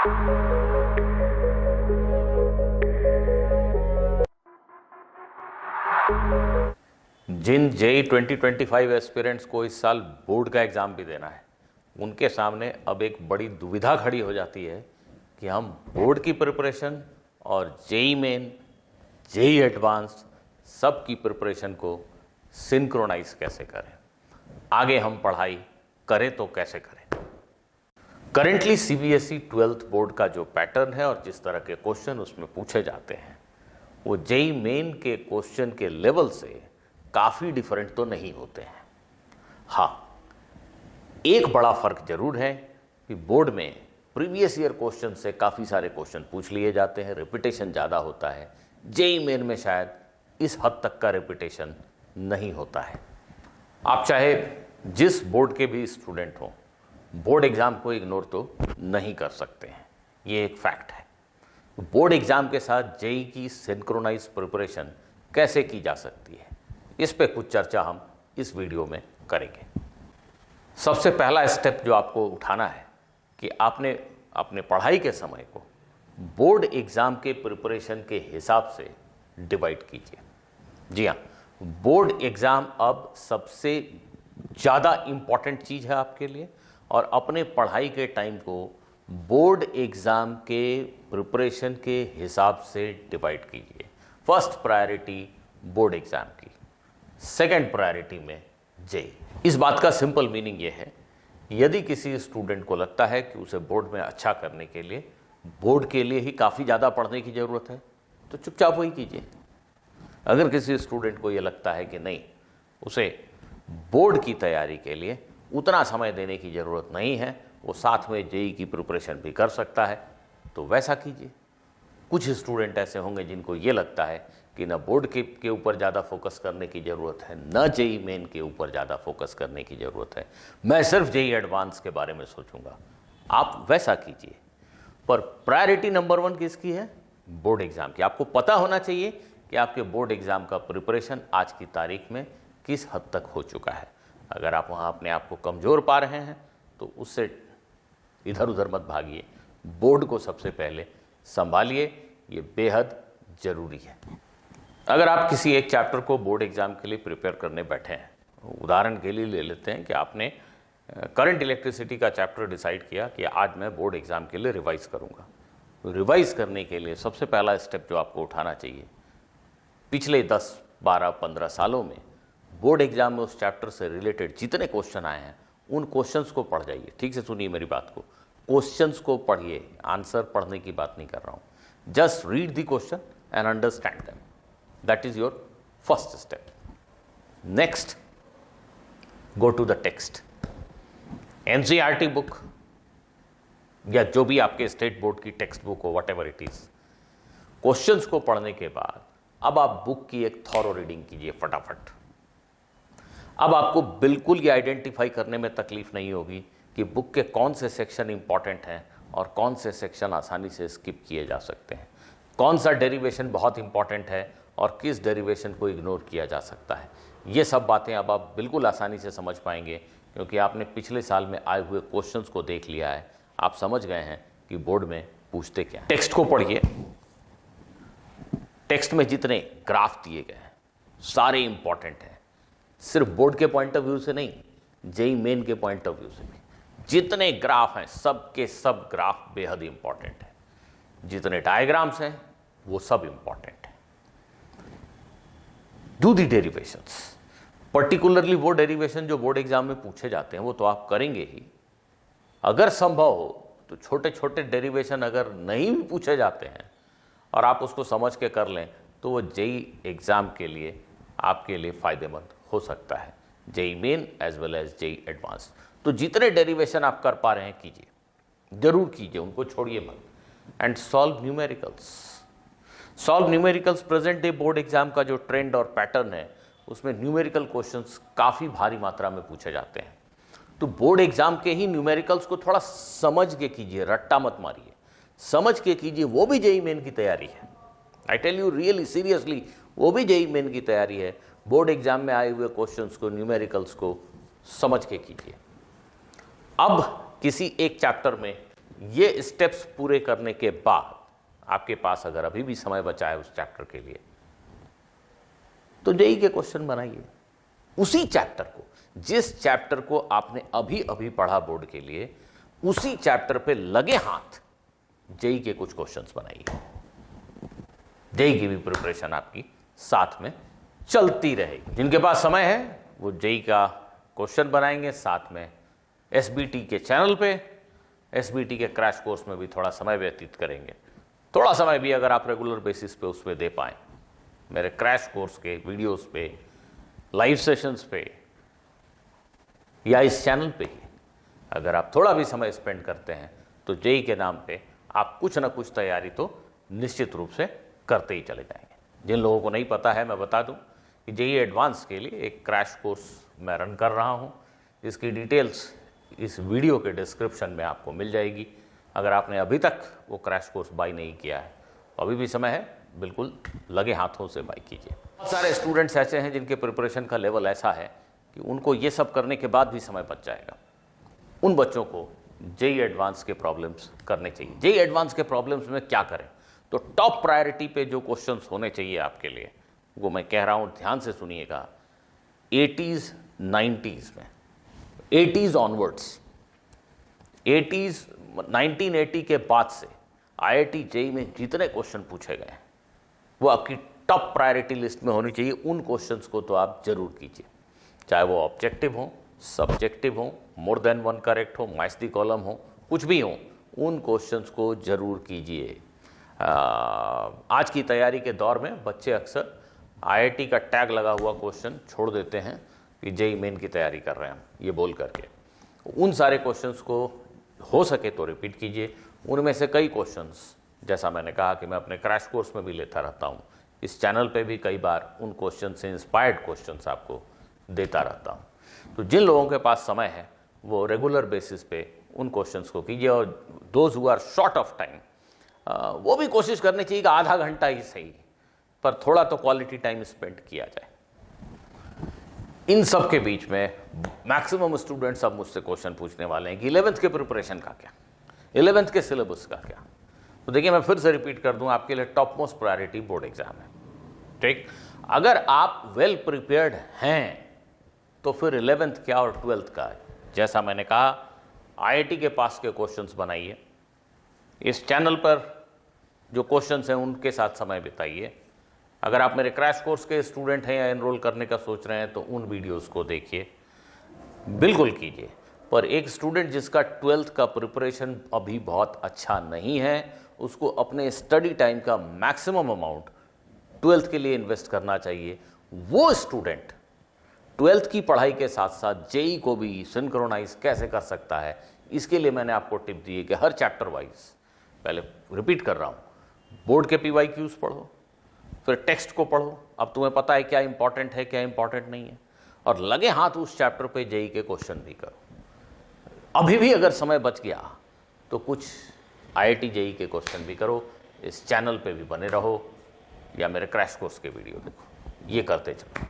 जिन JEE 2025 aspirants को इस साल बोर्ड का एग्ज़ाम भी देना है, उनके सामने अब एक बड़ी दुविधा खड़ी हो जाती है कि हम बोर्ड की प्रिपरेशन और जेई मेन, जेई एडवांस सब की प्रिपरेशन को सिंक्रोनाइज कैसे करें, आगे हम पढ़ाई करें तो कैसे करें। करेंटली सीबीएसई 12th बोर्ड का जो पैटर्न है और जिस तरह के क्वेश्चन उसमें पूछे जाते हैं, वो जेई मेन के क्वेश्चन के लेवल से काफ़ी डिफरेंट तो नहीं होते हैं। हाँ, एक बड़ा फर्क जरूर है कि बोर्ड में प्रीवियस ईयर क्वेश्चन से काफ़ी सारे क्वेश्चन पूछ लिए जाते हैं, रिपीटेशन ज़्यादा होता है। जेई मेन में शायद इस हद तक का रिपीटेशन नहीं होता है। आप चाहे जिस बोर्ड के भी स्टूडेंट हों, बोर्ड एग्ज़ाम को इग्नोर तो नहीं कर सकते हैं, ये एक फैक्ट है। बोर्ड एग्ज़ाम के साथ जेई की सिंक्रोनाइज प्रिपरेशन कैसे की जा सकती है, इस पे कुछ चर्चा हम इस वीडियो में करेंगे। सबसे पहला स्टेप जो आपको उठाना है कि आपने अपने पढ़ाई के समय को बोर्ड एग्ज़ाम के प्रिपरेशन के हिसाब से डिवाइड कीजिए। जी हाँ, बोर्ड एग्ज़ाम अब सबसे ज़्यादा इम्पॉर्टेंट चीज़ है आपके लिए, और अपने पढ़ाई के टाइम को बोर्ड एग्ज़ाम के प्रिपरेशन के हिसाब से डिवाइड कीजिए। फर्स्ट प्रायोरिटी बोर्ड एग्ज़ाम की, सेकंड प्रायोरिटी में जेई। इस बात का सिंपल मीनिंग ये है, यदि किसी स्टूडेंट को लगता है कि उसे बोर्ड में अच्छा करने के लिए बोर्ड के लिए ही काफ़ी ज़्यादा पढ़ने की ज़रूरत है, तो चुपचाप वही कीजिए। अगर किसी स्टूडेंट को ये लगता है कि नहीं, उसे बोर्ड की तैयारी के लिए उतना समय देने की ज़रूरत नहीं है, वो साथ में जेई की प्रिपरेशन भी कर सकता है, तो वैसा कीजिए। कुछ स्टूडेंट ऐसे होंगे जिनको ये लगता है कि न बोर्ड के ऊपर ज़्यादा फोकस करने की ज़रूरत है, न जेई मेन के ऊपर ज़्यादा फोकस करने की ज़रूरत है, मैं सिर्फ जेई एडवांस के बारे में सोचूंगा। आप वैसा कीजिए, पर प्रायोरिटी नंबर 1 किसकी है? बोर्ड एग्ज़ाम की। आपको पता होना चाहिए कि आपके बोर्ड एग्ज़ाम का प्रिपरेशन आज की तारीख में किस हद तक हो चुका है। अगर आप वहाँ अपने आप को कमज़ोर पा रहे हैं तो उससे इधर उधर मत भागिए, बोर्ड को सबसे पहले संभालिए, ये बेहद ज़रूरी है। अगर आप किसी एक चैप्टर को बोर्ड एग्ज़ाम के लिए प्रिपेयर करने बैठे हैं, उदाहरण के लिए ले लेते हैं कि आपने करंट इलेक्ट्रिसिटी का चैप्टर डिसाइड किया कि आज मैं बोर्ड एग्ज़ाम के लिए रिवाइज़ करूँगा। तो रिवाइज़ करने के लिए सबसे पहला स्टेप जो आपको उठाना चाहिए, पिछले 10, 12, 15 सालों में बोर्ड एग्ज़ाम में उस चैप्टर से रिलेटेड जितने क्वेश्चन आए हैं, उन क्वेश्चंस को पढ़ जाइए। ठीक से सुनिए मेरी बात को, क्वेश्चंस को पढ़िए, आंसर पढ़ने की बात नहीं कर रहा हूँ। Just read the question and understand them, that is your first step. Next, go to the text. NCERT book या जो भी आपके स्टेट बोर्ड की टेक्स्ट बुक हो, whatever it is, questions को पढ़ने के बाद अब आप बुक की एक थॉरो रीडिंग कीजिए फटाफट। अब आपको बिल्कुल ये आइडेंटिफाई करने में तकलीफ नहीं होगी कि बुक के कौन से सेक्शन इंपॉर्टेंट हैं और कौन से सेक्शन आसानी से स्किप किए जा सकते हैं, कौन सा डेरिवेशन बहुत इंपॉर्टेंट है और किस डेरिवेशन को इग्नोर किया जा सकता है। ये सब बातें अब आप बिल्कुल आसानी से समझ पाएंगे, क्योंकि आपने पिछले साल में आए हुए क्वेश्चंस को देख लिया है। आप समझ गए हैं कि बोर्ड में पूछते क्या है। टेक्स्ट को पढ़िए। टेक्स्ट में जितने ग्राफ दिए गए हैं सारे इंपॉर्टेंट हैं, सिर्फ बोर्ड के पॉइंट ऑफ व्यू से नहीं, जेई मेन के पॉइंट ऑफ व्यू से भी। जितने ग्राफ हैं सब के सब ग्राफ बेहद इंपॉर्टेंट है। जितने डायग्राम्स हैं वो सब इंपॉर्टेंट है। डू दी डेरिवेशंस, पर्टिकुलरली वो डेरिवेशन जो बोर्ड एग्जाम में पूछे जाते हैं वो तो आप करेंगे ही। अगर संभव हो तो छोटे छोटे डेरिवेशन अगर नहीं भी पूछे जाते हैं और आप उसको समझ के कर लें, तो वो जेई एग्ज़ाम के लिए आपके लिए फ़ायदेमंद हो सकता है, JEE main as well as JEE advance. तो जितने डेरिवेशन आप कर पा रहे हैं कीजिए, जरूर कीजिए, उनको छोड़िए मत। And solve numericals. Solve numericals present day board exam का जो ट्रेंड और पैटर्न है, उसमें न्यूमेरिकल क्वेश्चंस काफ़ी भारी मात्रा में पूछे जाते हैं। तो बोर्ड एग्जाम के ही न्यूमेरिकल्स को थोड़ा समझ के कीजिए, रट्टा मत मारिए, समझ के कीजिए। वो भी जेई मेन की तैयारी है। I tell you really seriously, वो भी जेई मेन की तैयारी है। बोर्ड एग्जाम में आए हुए क्वेश्चंस को, न्यूमेरिकल्स को समझ के कीजिए। अब किसी एक चैप्टर में ये स्टेप्स पूरे करने के बाद आपके पास अगर अभी भी समय बचा है उस चैप्टर के लिए, तो जेईई के क्वेश्चन बनाइए उसी चैप्टर को, जिस चैप्टर को आपने अभी अभी पढ़ा बोर्ड के लिए, उसी चैप्टर पे लगे हाथ जेईई के कुछ क्वेश्चंस बनाइए। जेईई की भी प्रिपरेशन आपकी साथ में चलती रहेगी। जिनके पास समय है वो जेईई का क्वेश्चन बनाएंगे, साथ में एसबीटी के चैनल पे, एसबीटी के क्रैश कोर्स में भी थोड़ा समय व्यतीत करेंगे। थोड़ा समय भी अगर आप रेगुलर बेसिस पे उसमें दे पाएँ, मेरे क्रैश कोर्स के वीडियोस पे, लाइव सेशंस पे या इस चैनल पे ही अगर आप थोड़ा भी समय स्पेंड करते हैं, तो जेईई के नाम पे आप कुछ ना कुछ तैयारी तो निश्चित रूप से करते ही चले जाएंगे। जिन लोगों को नहीं पता है, मैं बता दूं कि जेईई एडवांस के लिए एक क्रैश कोर्स मैं रन कर रहा हूं। इसकी डिटेल्स इस वीडियो के डिस्क्रिप्शन में आपको मिल जाएगी। अगर आपने अभी तक वो क्रैश कोर्स बाय नहीं किया है, तो अभी भी समय है, बिल्कुल लगे हाथों से बाय कीजिए। बहुत सारे स्टूडेंट्स ऐसे हैं जिनके प्रिपरेशन का लेवल ऐसा है कि उनको ये सब करने के बाद भी समय बच जाएगा। उन बच्चों को जेईई एडवांस के प्रॉब्लम्स करने चाहिए। जेईई एडवांस के प्रॉब्लम्स में क्या करें, तो टॉप प्रायोरिटी पे जो क्वेश्चंस होने चाहिए आपके लिए, वो मैं कह रहा हूँ, ध्यान से सुनिएगा। 80s 90s में, 80s ऑनवर्ड्स, 1980 के बाद से आईआईटी जेईई में जितने क्वेश्चन पूछे गए हैं वो आपकी टॉप प्रायोरिटी लिस्ट में होनी चाहिए। उन क्वेश्चंस को तो आप जरूर कीजिए, चाहे वो ऑब्जेक्टिव हो, सब्जेक्टिव हो, मोर देन वन करेक्ट हो, मैच द कॉलम हो, कुछ भी हो, उन क्वेश्चंस को जरूर कीजिए। आज की तैयारी के दौर में बच्चे अक्सर आईआईटी का टैग लगा हुआ क्वेश्चन छोड़ देते हैं कि जेईई मेन की तैयारी कर रहे हैं ये बोल करके। उन सारे क्वेश्चंस को हो सके तो रिपीट कीजिए। उनमें से कई क्वेश्चंस, जैसा मैंने कहा कि मैं अपने क्रैश कोर्स में भी लेता रहता हूँ, इस चैनल पे भी कई बार उन क्वेश्चन से इंस्पायर्ड क्वेश्चंस आपको देता रहता हूँ। तो जिन लोगों के पास समय है वो रेगुलर बेसिस पे उन क्वेश्चंस को कीजिए। और those who are short of time, वो भी कोशिश करनी चाहिए कि आधा घंटा ही सही, पर थोड़ा तो क्वालिटी टाइम स्पेंड किया जाए। इन सब के बीच में मैक्सिमम स्टूडेंट्स अब मुझसे क्वेश्चन पूछने वाले हैं कि 11th के प्रिपरेशन का क्या, 11th के सिलेबस का क्या। तो देखिए, मैं फिर से रिपीट कर दूं, आपके लिए top most priority board exam है। ठीक, अगर आप वेल प्रिपेयर्ड हैं तो फिर 11th क्या और 12th का, जैसा मैंने कहा, आईआईटी के पास के क्वेश्चंस बनाइए। इस चैनल पर जो क्वेश्चंस हैं उनके साथ समय बिताइए। अगर आप मेरे क्रैश कोर्स के स्टूडेंट हैं या एनरोल करने का सोच रहे हैं तो उन वीडियोस को देखिए, बिल्कुल कीजिए। पर एक स्टूडेंट जिसका 12th का प्रिपरेशन अभी बहुत अच्छा नहीं है, उसको अपने स्टडी टाइम का मैक्सिमम अमाउंट 12th के लिए इन्वेस्ट करना चाहिए। वो स्टूडेंट 12th की पढ़ाई के साथ साथ जेईई को भी सिंक्रोनाइज कैसे कर सकता है, इसके लिए मैंने आपको टिप दी है कि हर चैप्टर वाइज, पहले रिपीट कर रहा हूँ, बोर्ड के PYQs पढ़ो, फिर टेक्स्ट को पढ़ो। अब तुम्हें पता है क्या इंपॉर्टेंट है, क्या इंपॉर्टेंट नहीं है, और लगे हाथ उस चैप्टर पे जेईई के क्वेश्चन भी करो। अभी भी अगर समय बच गया तो कुछ आईआईटी जेईई के क्वेश्चन भी करो। इस चैनल पे भी बने रहो या मेरे क्रैश कोर्स के वीडियो देखो, ये करते चलो।